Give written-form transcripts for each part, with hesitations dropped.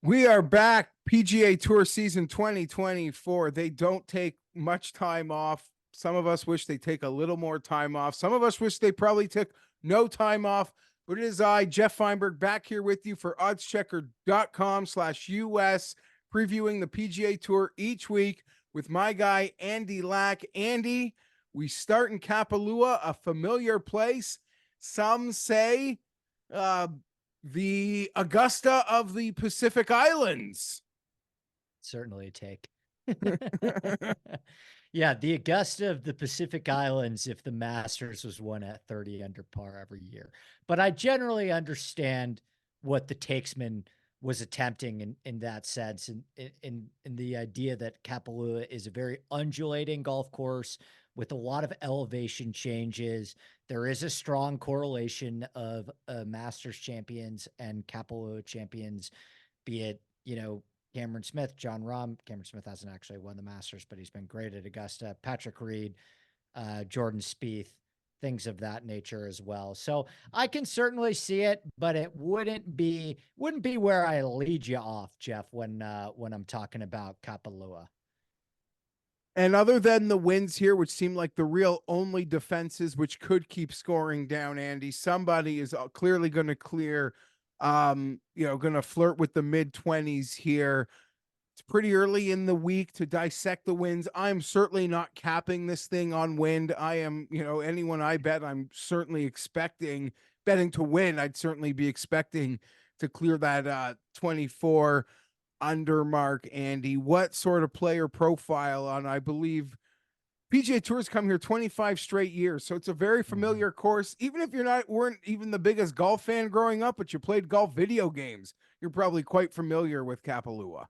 We are back. PGA Tour season 2024. They don't take much time off. Some of us wish they take a little more time off. Some of us wish they probably took no time off. But it is I, Geoff Feinberg, back here with you for oddschecker.com/US, previewing the PGA Tour each week with my guy, Andy Lack. Andy, we start in Kapalua, a familiar place. Some say the Augusta of the Pacific Islands. Certainly a take. Yeah, the Augusta of the Pacific Islands if the Masters was won at 30 under par every year. But I generally understand what the takesman was attempting in that sense, and in the idea that Kapalua is a very undulating golf course with a lot of elevation changes. There is a strong correlation of Masters champions and Kapalua champions, be it, Cameron Smith, John Rahm. Cameron Smith hasn't actually won the Masters, but he's been great at Augusta. Patrick Reed, Jordan Spieth, things of that nature as well. So I can certainly see it, but it wouldn't be where I lead you off, Geoff, when I'm talking about Kapalua. And other than the wins here, which seem like the real only defenses which could keep scoring down, Andy, somebody is clearly going to clear, going to flirt with the mid-20s here. It's pretty early in the week to dissect the wins. I'm certainly not capping this thing on wind. I am, anyone I bet, I'm certainly expecting betting to win. I'd certainly be expecting to clear that 24 under mark. Andy, what sort of player profile on, I believe, PGA Tour's come here 25 straight years, so it's a very familiar course. Even if weren't even the biggest golf fan growing up, but you played golf video games, you're probably quite familiar with Kapalua.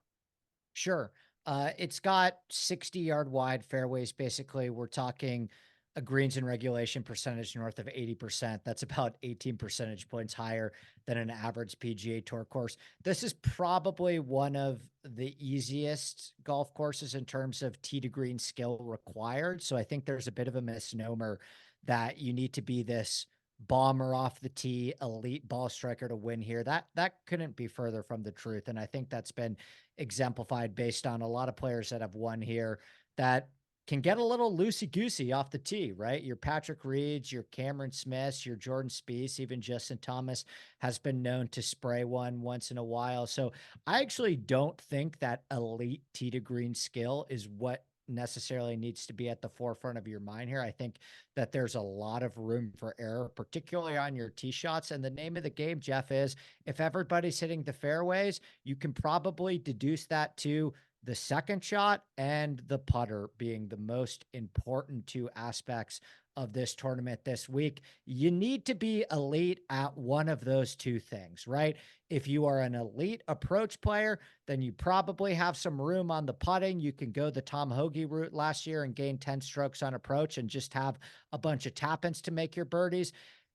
Sure. It's got 60-yard wide fairways. Basically, we're talking a greens in regulation percentage north of 80%. That's about 18 percentage points higher than an average PGA Tour course. This is probably one of the easiest golf courses in terms of tee to green skill required. So I think there's a bit of a misnomer that you need to be this bomber off the tee, elite ball striker to win here. That couldn't be further from the truth. And I think that's been exemplified based on a lot of players that have won here that can get a little loosey-goosey off the tee, right? Your Patrick Reeds, your Cameron Smiths, your Jordan Spieth, even Justin Thomas has been known to spray one once in a while. So I actually don't think that elite tee to green skill is what necessarily needs to be at the forefront of your mind here. I think that there's a lot of room for error, particularly on your tee shots. And the name of the game, Geoff, is if everybody's hitting the fairways, you can probably deduce that to the second shot and the putter being the most important two aspects of this tournament this week. You need to be elite at one of those two things, right? If you are an elite approach player, then you probably have some room on the putting. You can go the Tom Hoge route last year and gain 10 strokes on approach and just have a bunch of tap-ins to make your birdies.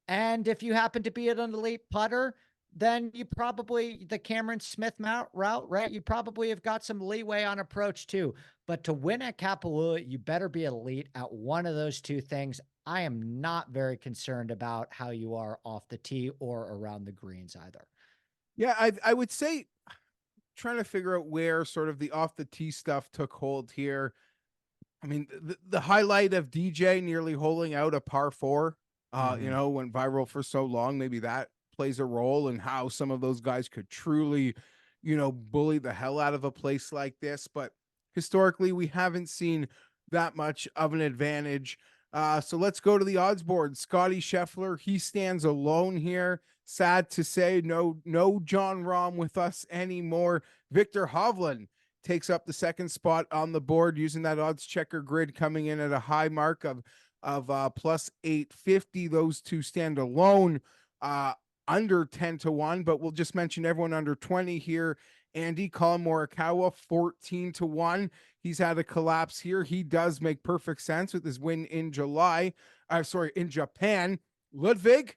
And if you happen to be an elite putter, then you probably the Cameron Smith route, right? You probably have got some leeway on approach too. But to win at Kapalua, you better be elite at one of those two things. I am not very concerned about how you are off the tee or around the greens either. Yeah, I would say trying to figure out where sort of the off the tee stuff took hold here. I mean, the highlight of DJ nearly holding out a par four, went viral for so long. Maybe that plays a role in how some of those guys could truly, bully the hell out of a place like this. But historically, we haven't seen that much of an advantage. So let's go to the odds board. Scotty Scheffler, he stands alone here. Sad to say, no John Rahm with us anymore. Victor Hovland takes up the second spot on the board using that odds checker grid, coming in at a high mark of plus 850. Those two stand alone under 10-1, but we'll just mention everyone under 20 here. Andy, Colin Morikawa, 14-1. He's had a collapse here. He does make perfect sense with his win in in Japan. Ludwig,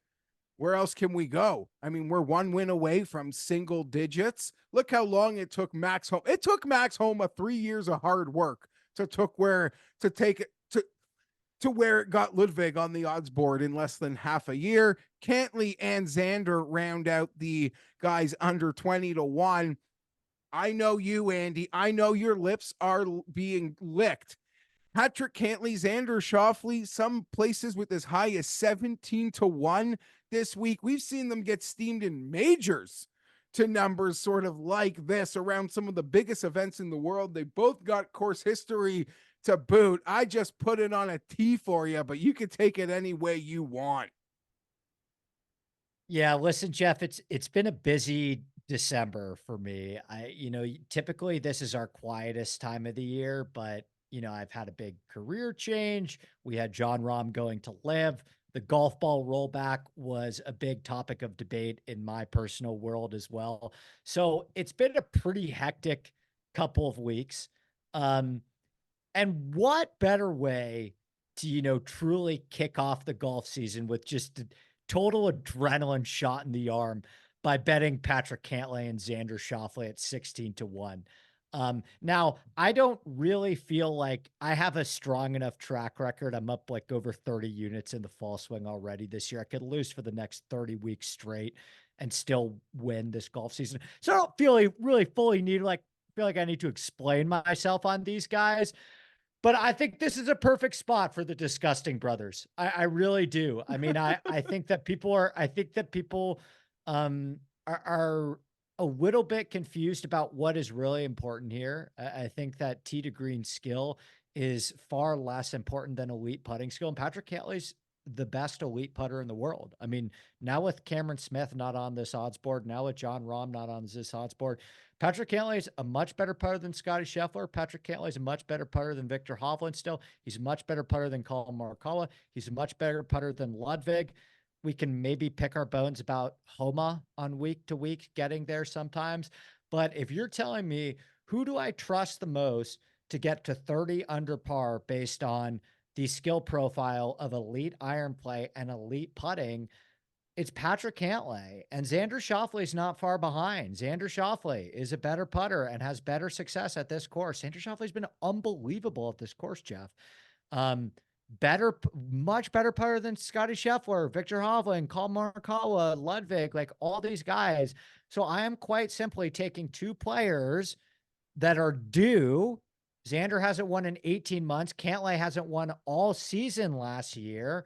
where else can we go? I mean, we're one win away from single digits. Look how long it took Max Homa. It took Max Homa 3 years of hard work to take it to where it got Ludwig on the odds board in less than half a year. Cantley and Xander round out the guys under 20-1. I know you, Andy. I know your lips are being licked. Patrick Cantley, Xander Schauffele, some places with as high as 17-1 this week. We've seen them get steamed in majors to numbers sort of like this around some of the biggest events in the world. They both got course history to boot. I just put it on a tee for you, but you could take it any way you want. Yeah, listen, Geoff, it's been a busy December for me. Typically this is our quietest time of the year, but I've had a big career change. We had John Rahm going to live. The golf ball rollback was a big topic of debate in my personal world as well. So it's been a pretty hectic couple of weeks. Um, and what better way to, truly kick off the golf season with just a total adrenaline shot in the arm by betting Patrick Cantlay and Xander Schauffele at 16-1. Now I don't really feel like I have a strong enough track record. I'm up like over 30 units in the fall swing already this year. I could lose for the next 30 weeks straight and still win this golf season. So I don't feel really fully feel like I need to explain myself on these guys. But I think this is a perfect spot for the disgusting brothers. I really do. I mean, I think that people are a little bit confused about what is really important here. I think that tee to green skill is far less important than elite putting skill. And Patrick Cantlay's the best elite putter in the world. I mean, now with Cameron Smith not on this odds board, now with John Rahm not on this odds board, Patrick Cantlay is a much better putter than Scotty Scheffler. Patrick Cantlay is a much better putter than Victor Hovland still. He's a much better putter than Colin Morikawa. He's a much better putter than Ludwig. We can maybe pick our bones about Homa on week to week getting there sometimes. But if you're telling me who do I trust the most to get to 30 under par based on the skill profile of elite iron play and elite putting, it's Patrick Cantlay, and Xander Schauffele is not far behind. Xander Schauffele is a better putter and has better success at this course. Xander Schauffele's been unbelievable at this course, Geoff. Much better putter than Scotty Scheffler, Victor Hovland, Colin Morikawa, Ludwig, like all these guys. So I am quite simply taking two players that are due. Xander hasn't won in 18 months. Cantlay hasn't won all season last year,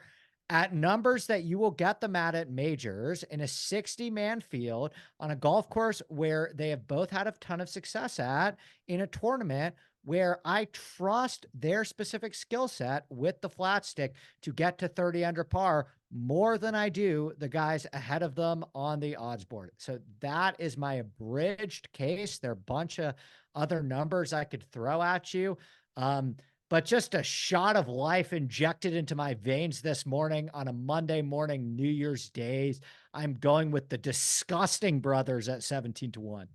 at numbers that you will get them at majors in a 60-man field on a golf course where they have both had a ton of success at, in a tournament where I trust their specific skill set with the flat stick to get to 30 under par more than I do the guys ahead of them on the odds board. So that is my abridged case. There are a bunch of other numbers I could throw at you. But just a shot of life injected into my veins this morning on a Monday morning, New Year's Day. I'm going with the disgusting brothers at 17-1.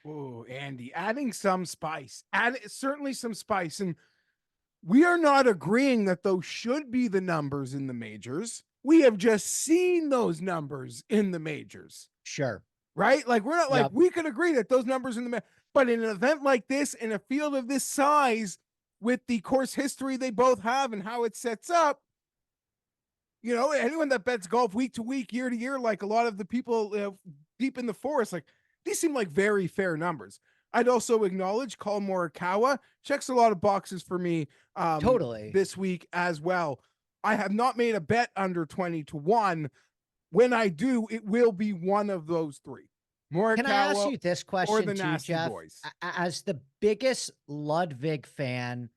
Oh, Andy, adding some spice, certainly some spice. And we are not agreeing that those should be the numbers in the majors. We have just seen those numbers in the majors. Sure. Right? Like, we're not like, we could agree that those numbers in the, but in an event like this, in a field of this size, with the course history they both have and how it sets up, anyone that bets golf week to week, year to year, like a lot of the people deep in the forest, like these seem like very fair numbers. I'd also acknowledge Colin Morikawa checks a lot of boxes for me totally this week as well. I have not made a bet under 20-1. When I do, it will be one of those three. Morikawa, can I ask you this question or the too, Nasty Geoff? Boys? As the biggest Ludwig fan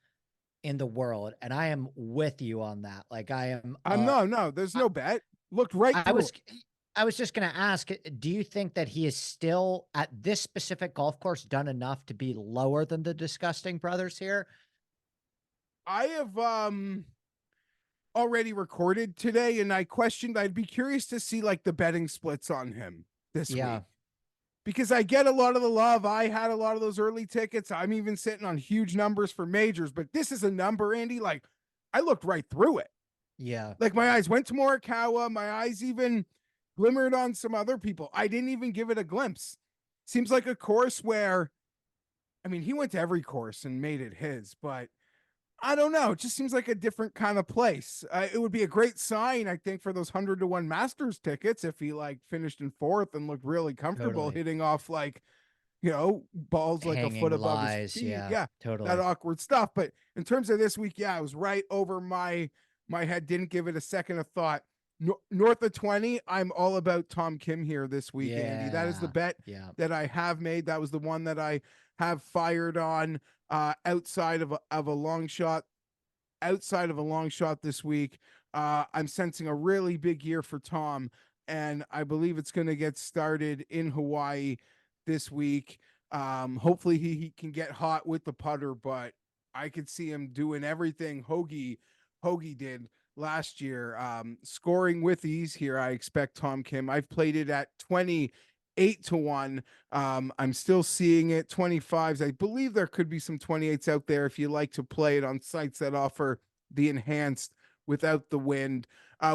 in the world, and I am with you on that. Like I am. No, there's no bet. Looked right through it. I was just going to ask, do you think that he is still at this specific golf course done enough to be lower than the disgusting brothers here? I have already recorded today, and I'd be curious to see like the betting splits on him this week, because I get a lot of the love. I had a lot of those early tickets. I'm even sitting on huge numbers for majors, but this is a number, Andy, like I looked right through it. Yeah. Like my eyes went to Morikawa. My eyes even glimmered on some other people. I didn't even give it a glimpse. Seems like a course where, I mean, he went to every course and made it his, but I don't know. It just seems like a different kind of place. It would be a great sign, I think, for those 100-1 Masters tickets if he like finished in fourth and looked really comfortable hitting off like balls like a Hanging foot above his lies. feet. Yeah, Yeah, that totally. awkward stuff. But in terms of this week, yeah, I was right over my head. Didn't give it a second of thought. North of 20, I'm all about Tom Kim here this week, Andy. That is the Yeah. bet Yeah. that I have made. That was the one that I have fired on outside of a long shot. Outside of a long shot this week, I'm sensing a really big year for Tom, and I believe it's going to get started in Hawaii this week. Hopefully he can get hot with the putter, but I could see him doing everything Hoagie did last year. Scoring with ease here. I expect Tom Kim. I've played it at 28 to 1. I'm still seeing it 25s. I believe there could be some 28s out there if you like to play it on sites that offer the enhanced without the wind.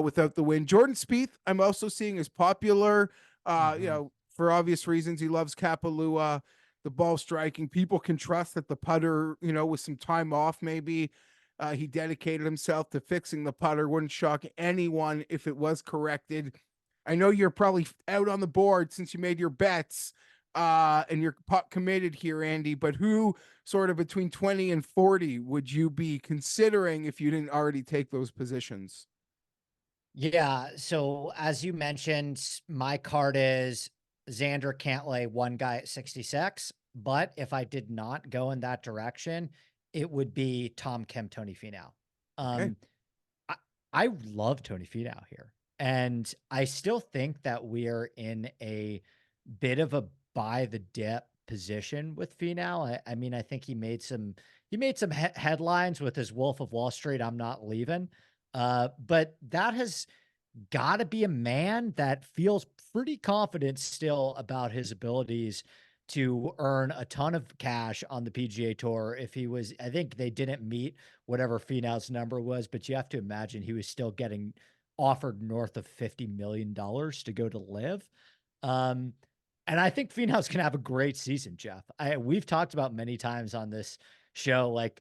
Without the wind, Jordan Spieth, I'm also seeing is popular. Hmm. For obvious reasons, he loves Kapalua. The ball striking, people can trust that the putter, with some time off, maybe he dedicated himself to fixing the putter. Wouldn't shock anyone if it was corrected. I know you're probably out on the board since you made your bets and you're pot committed here, Andy, but who sort of between 20 and 40 would you be considering if you didn't already take those positions? Yeah. So as you mentioned, my card is Xander can't lay one guy at 66. But if I did not go in that direction, it would be Tom Kim, Tony Finau. Okay. Um, I, I love Tony Finau here. And I still think that we are in a bit of a buy the dip position with Finau. I mean, I think he made some headlines with his Wolf of Wall Street. I'm not leaving. But that has got to be a man that feels pretty confident still about his abilities to earn a ton of cash on the PGA Tour. If he was, I think they didn't meet whatever Finau's number was, but you have to imagine he was still getting offered north of $50 million to go to live. Um, and I think Finau's gonna have a great season, Geoff. We've talked about many times on this show, like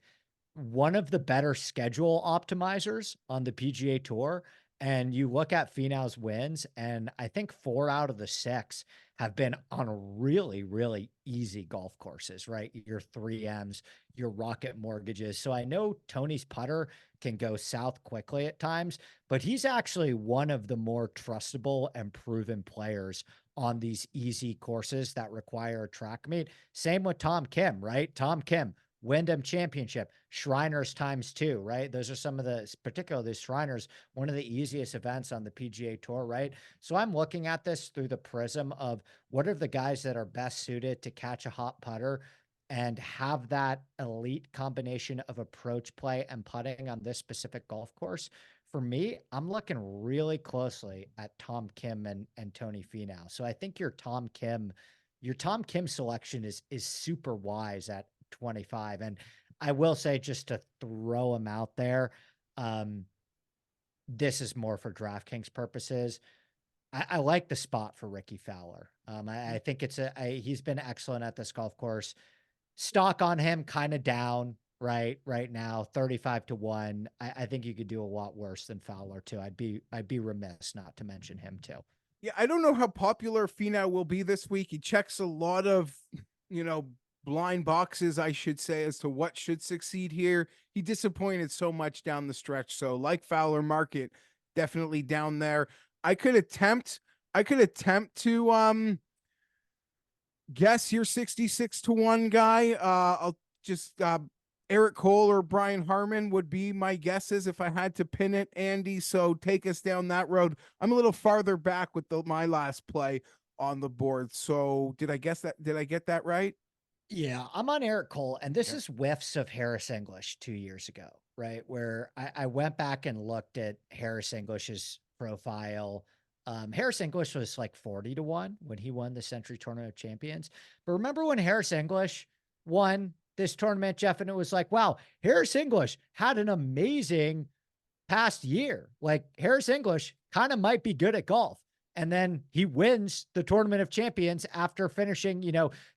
one of the better schedule optimizers on the PGA Tour. And you look at Finau's wins, and I think 4 out of the 6 have been on really, really easy golf courses, right? Your 3Ms, your Rocket Mortgages. So I know Tony's putter can go south quickly at times, but he's actually one of the more trustable and proven players on these easy courses that require a track meet. Same with Tom Kim, right? Tom Kim, Wyndham Championship, Shriners ×2, right? Those are some of the, particularly the Shriners, one of the easiest events on the PGA Tour, right? So I'm looking at this through the prism of what are the guys that are best suited to catch a hot putter and have that elite combination of approach play and putting on this specific golf course. For me, I'm looking really closely at Tom Kim and Tony Finau. So I think your Tom Kim selection is super wise at 25. And I will say, just to throw him out there, um, this is more for DraftKings purposes. I like the spot for Ricky Fowler. I think he's been excellent at this golf course. Stock on him kind of down right now, 35 to 1. I think you could do a lot worse than Fowler too. I'd be remiss not to mention him too. Yeah, I don't know how popular Finau will be this week. He checks a lot of, you know, blind boxes, I should say, as to what should succeed here. He disappointed so much down the stretch. So, like Fowler market, definitely down there. I could attempt, I could attempt to guess your 66 to 1 guy. I'll just Eric Cole or Brian Harmon would be my guesses if I had to pin it, Andy. So take us down that road. I'm a little farther back with my last play on the board. So did I guess that? Did I get that right? Yeah, I'm on Eric Cole, and this Yeah. is whiffs of Harris English 2 years ago, right? Where I went back and looked at Harris English's profile. Harris English was like 40 to 1 when he won the Sentry Tournament of Champions. But remember when Harris English won this tournament, Geoff, and it was like, wow, Harris English had an amazing past year. Like Harris English kind of might be good at golf. And then he wins the Tournament of Champions after finishing,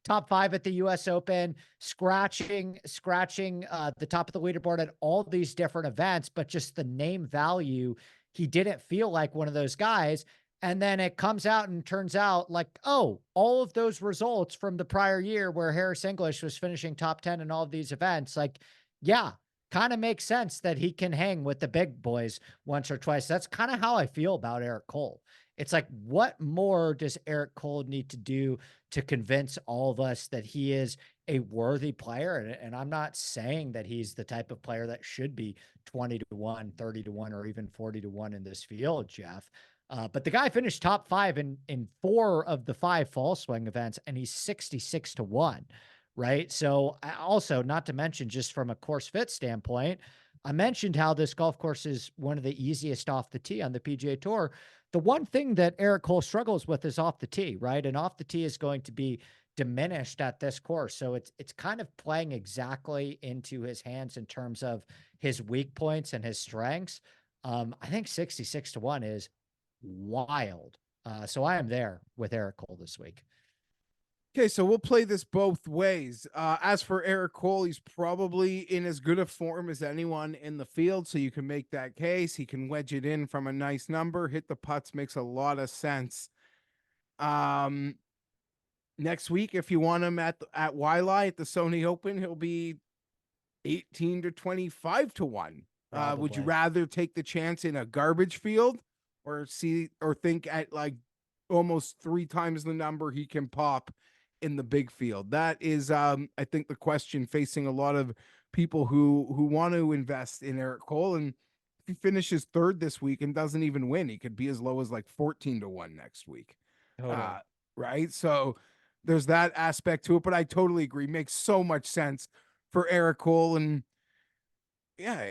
top 5 at the US Open, scratching the top of the leaderboard at all these different events, but just the name value, he didn't feel like one of those guys. And then it comes out and turns out like, oh, all of those results from the prior year where Harris English was finishing top 10 in all of these events, like, yeah, kind of makes sense that he can hang with the big boys once or twice. That's kind of how I feel about Eric Cole. It's like, what more does Eric Cole need to do to convince all of us that he is a worthy player? And I'm not saying that he's the type of player that should be 20 to 1, 30 to 1, or even 40 to 1 in this field, Geoff. But the guy finished top 5 in 4 of the 5 fall swing events, and he's 66 to 1, right? So also, not to mention, just from a course fit standpoint, I mentioned how this golf course is one of the easiest off the tee on the PGA Tour. The one thing that Eric Cole struggles with is off the tee, right? And off the tee is going to be diminished at this course. So it's kind of playing exactly into his hands in terms of his weak points and his strengths. I think 66 to 1 is wild. So I am there with Eric Cole this week. Okay, so we'll play this both ways. As for Eric Cole, he's probably in as good a form as anyone in the field, so you can make that case. He can wedge it in from a nice number. Hit the putts makes a lot of sense. Next week, if you want him at Wiley at the Sony Open, he'll be 18 to 25 to 1. Would you rather take the chance in a garbage field or think at like almost 3 times the number he can pop in the big field? That is, I think, the question facing a lot of people who want to invest in Eric Cole. And if he finishes 3rd this week and doesn't even win, he could be as low as like 14 to 1 next week. Totally. Right. So there's that aspect to it, but I totally agree. Makes so much sense for Eric Cole. And yeah,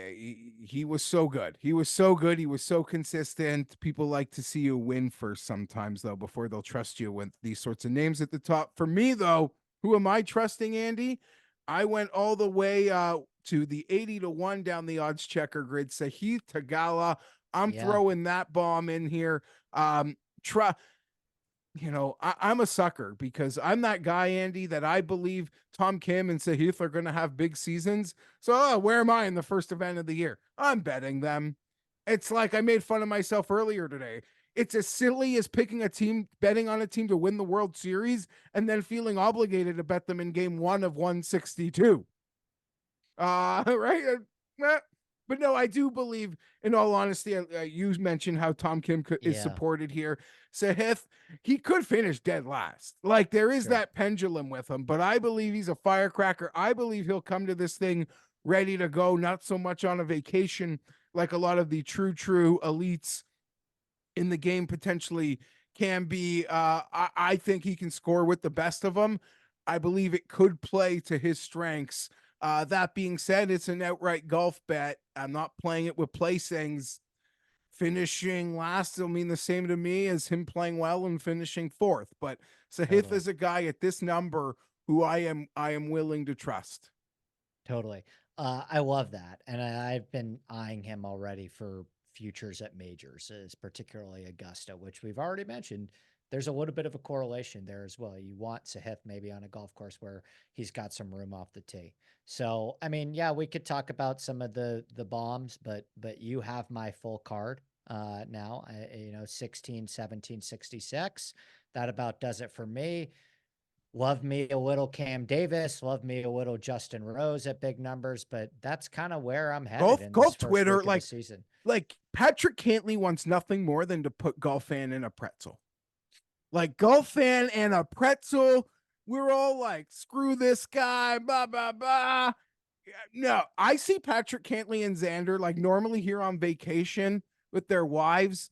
he was so good. He was so good. He was so consistent. People like to see you win first sometimes, though, before they'll trust you with these sorts of names at the top. For me, though, who am I trusting, Andy? I went all the way to the 80 to 1 down the OddsChecker grid. Sahith Tagala. I'm throwing that bomb in here. I'm a sucker because I'm that guy, Andy, that I believe Tom Kim and Sahith are going to have big seasons. So where am I in the first event of the year? I'm betting them. It's like I made fun of myself earlier today. It's as silly as picking a team, betting on a team to win the World Series, and then feeling obligated to bet them in game 1 of 162. Right? But no, I do believe, in all honesty, you mentioned how Tom Kim is supported here. Sahith, he could finish dead last. Like, there is that pendulum with him, but I believe he's a firecracker. I believe he'll come to this thing ready to go, not so much on a vacation like a lot of the true elites in the game potentially can be. I think he can score with the best of them. I believe it could play to his strengths. That being said, it's an outright golf bet. I'm not playing it with placings. Finishing last will mean the same to me as him playing well and finishing 4th. But Sahith is a guy at this number who I am willing to trust. Totally. I love that. And I've been eyeing him already for futures at majors, particularly Augusta, which we've already mentioned. There's a little bit of a correlation there as well. You want Sahith maybe on a golf course where he's got some room off the tee. So, I mean, yeah, we could talk about some of the bombs, but you have my full card now. 16, 17, 66. That about does it for me. Love me a little Cam Davis. Love me a little Justin Rose at big numbers, but that's kind of where I'm headed. Golf Twitter, like Patrick Cantley wants nothing more than to put Golf Fan in a pretzel. Like, Golf Fan and a pretzel, we're all like, screw this guy, blah, blah, blah. No, I see Patrick Cantley and Xander, like, normally here on vacation with their wives.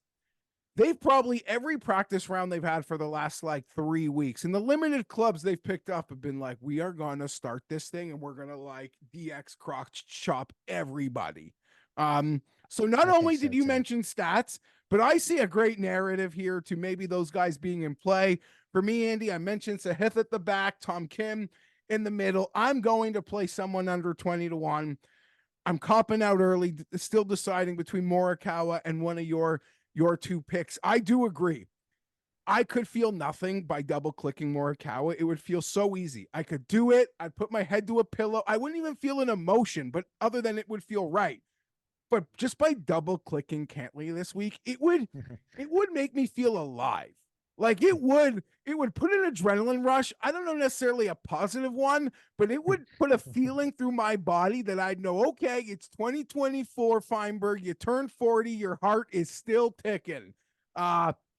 They've probably, every practice round they've had for the last like 3 weeks, and the limited clubs they've picked up have been like, we are going to start this thing and we're going to like DX croc chop everybody. So not only did you mention stats, but I see a great narrative here to maybe those guys being in play. For me, Andy, I mentioned Sahith at the back, Tom Kim in the middle. I'm going to play someone under 20 to 1. I'm copping out early, still deciding between Morikawa and one of your 2 picks. I do agree. I could feel nothing by double clicking Morikawa. It would feel so easy. I could do it. I'd put my head to a pillow. I wouldn't even feel an emotion, but other than it would feel right. but just by double clicking Cantley this week, it would make me feel alive. Like it would put an adrenaline rush. I don't know necessarily a positive one, but it would put a feeling through my body that I'd know, okay, it's 2024, Feinberg. You turned 40, your heart is still ticking.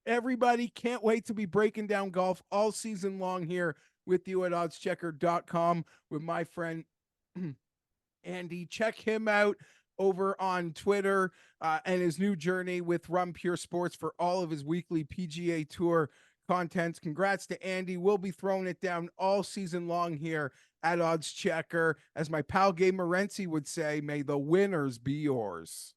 Everybody can't wait to be breaking down golf all season long here with you at oddschecker.com with my friend Andy. Check him out over on Twitter and his new journey with Rum Pure Sports for all of his weekly PGA Tour contents. Congrats to Andy. We'll be throwing it down all season long here at OddsChecker. As my pal Gabe Morency would say, may the winners be yours.